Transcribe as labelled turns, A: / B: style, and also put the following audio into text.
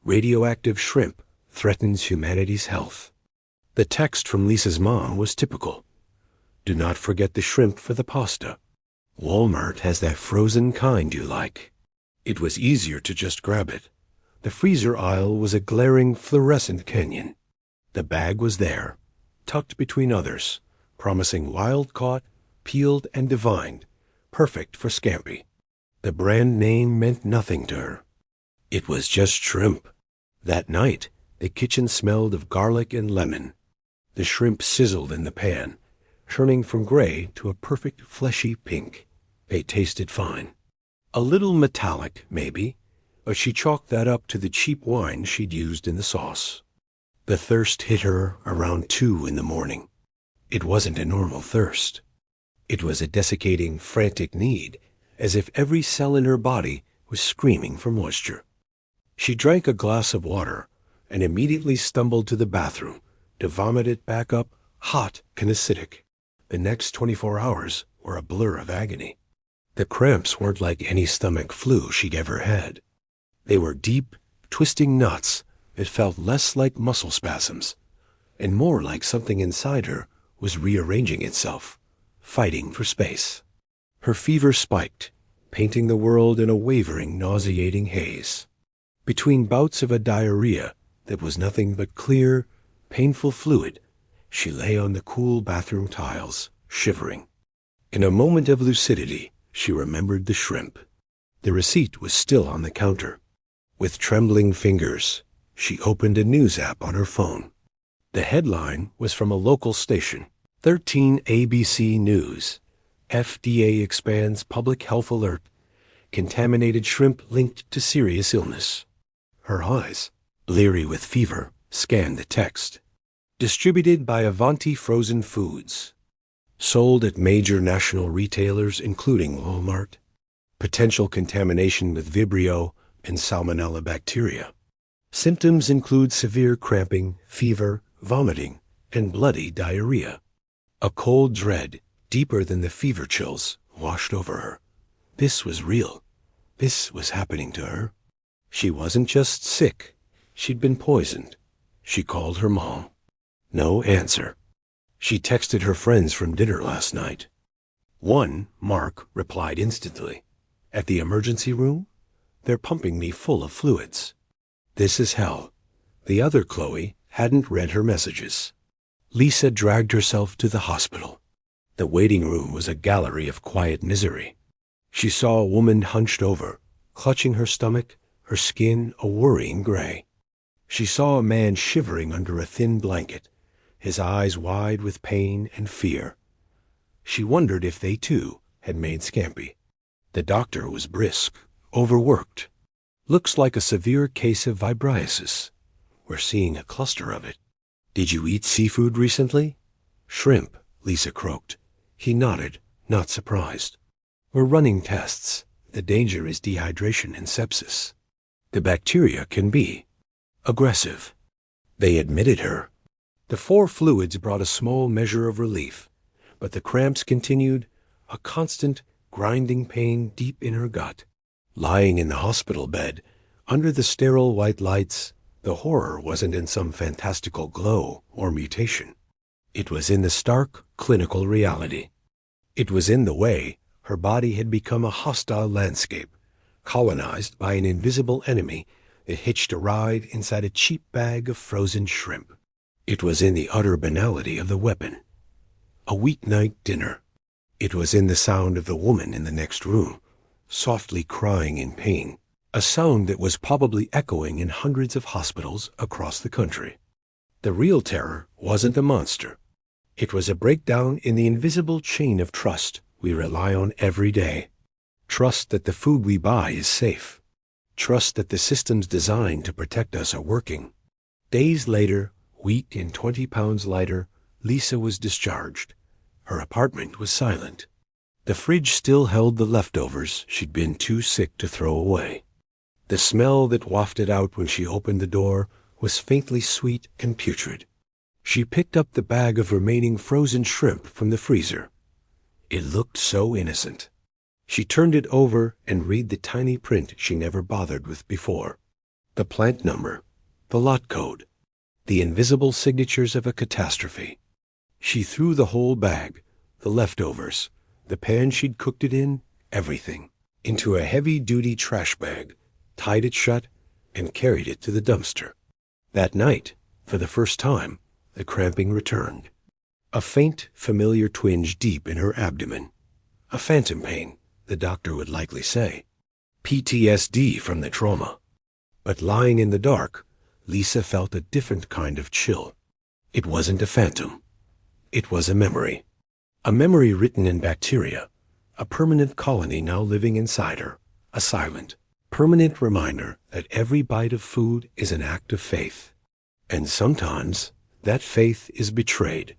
A: Radioactive shrimp threatens humanity's health. The text from Lisa's mom was typical. Do not forget the shrimp for the pasta. Walmart has that frozen kind you like. It was easier to just grab it. The freezer aisle was a glaring fluorescent canyon. The bag was there, tucked between others, promising wild-caught, peeled and divined, perfect for scampi. The brand name meant nothing to her. It was just shrimp. That night, the kitchen smelled of garlic and lemon. The shrimp sizzled in the pan, turning from gray to a perfect fleshy pink. They tasted fine. A little metallic, maybe, but she chalked that up to the cheap wine she'd used in the sauce. The thirst hit her around 2 in the morning. It wasn't a normal thirst. It was a desiccating, frantic need, as if every cell in her body was screaming for moisture. She drank a glass of water and immediately stumbled to the bathroom to vomit it back up, hot and acidic. The next 24 hours were a blur of agony. The cramps weren't like any stomach flu she'd ever had. They were deep, twisting knots that felt less like muscle spasms and more like something inside her was rearranging itself, fighting for space. Her fever spiked, painting the world in a wavering, nauseating haze. Between bouts of a diarrhea that was nothing but clear, painful fluid, she lay on the cool bathroom tiles, shivering. In a moment of lucidity, she remembered the shrimp. The receipt was still on the counter. With trembling fingers, she opened a news app on her phone. The headline was from a local station, 13 ABC News. FDA expands public health alert. Contaminated shrimp linked to serious illness. Her eyes, bleary with fever, scanned the text. Distributed by Avanti Frozen Foods. Sold at major national retailers including Walmart. Potential contamination with Vibrio and Salmonella bacteria. Symptoms include severe cramping, fever, vomiting, and bloody diarrhea. A cold dread, deeper than the fever chills, washed over her. This was real. This was happening to her. She wasn't just sick. She'd been poisoned. She called her mom. No answer. She texted her friends from dinner last night. One, Mark, replied instantly. At the emergency room? They're pumping me full of fluids. This is hell. The other Chloe hadn't read her messages. Lisa dragged herself to the hospital. The waiting room was a gallery of quiet misery. She saw a woman hunched over, clutching her stomach, her skin a worrying gray. She saw a man shivering under a thin blanket, his eyes wide with pain and fear. She wondered if they, too, had made scampi. The doctor was brisk, overworked. Looks like a severe case of vibriasis. We're seeing a cluster of it. Did you eat seafood recently? Shrimp, Lisa croaked. He nodded, not surprised. We're running tests. The danger is dehydration and sepsis. The bacteria can be aggressive. They admitted her. The 4 fluids brought a small measure of relief, but the cramps continued, a constant, grinding pain deep in her gut. Lying in the hospital bed, under the sterile white lights, the horror wasn't in some fantastical glow or mutation. It was in the stark, clinical reality. It was in the way her body had become a hostile landscape, colonized by an invisible enemy that hitched a ride inside a cheap bag of frozen shrimp. It was in the utter banality of the weapon. A weeknight dinner. It was in the sound of the woman in the next room, softly crying in pain, a sound that was probably echoing in hundreds of hospitals across the country. The real terror wasn't a monster. It was a breakdown in the invisible chain of trust we rely on every day. Trust that the food we buy is safe. Trust that the systems designed to protect us are working. Days later, weak and 20 pounds lighter, Lisa was discharged. Her apartment was silent. The fridge still held the leftovers she'd been too sick to throw away. The smell that wafted out when she opened the door was faintly sweet and putrid. She picked up the bag of remaining frozen shrimp from the freezer. It looked so innocent. She turned it over and read the tiny print she never bothered with before. The plant number, the lot code, the invisible signatures of a catastrophe. She threw the whole bag, the leftovers, the pan she'd cooked it in, everything, into a heavy-duty trash bag, tied it shut, and carried it to the dumpster. That night, for the first time, the cramping returned. A faint, familiar twinge deep in her abdomen. A phantom pain, the doctor would likely say. PTSD from the trauma. But lying in the dark, Lisa felt a different kind of chill. It wasn't a phantom. It was a memory. A memory written in bacteria. A permanent colony now living inside her. A silent, permanent reminder that every bite of food is an act of faith. And sometimes that faith is betrayed.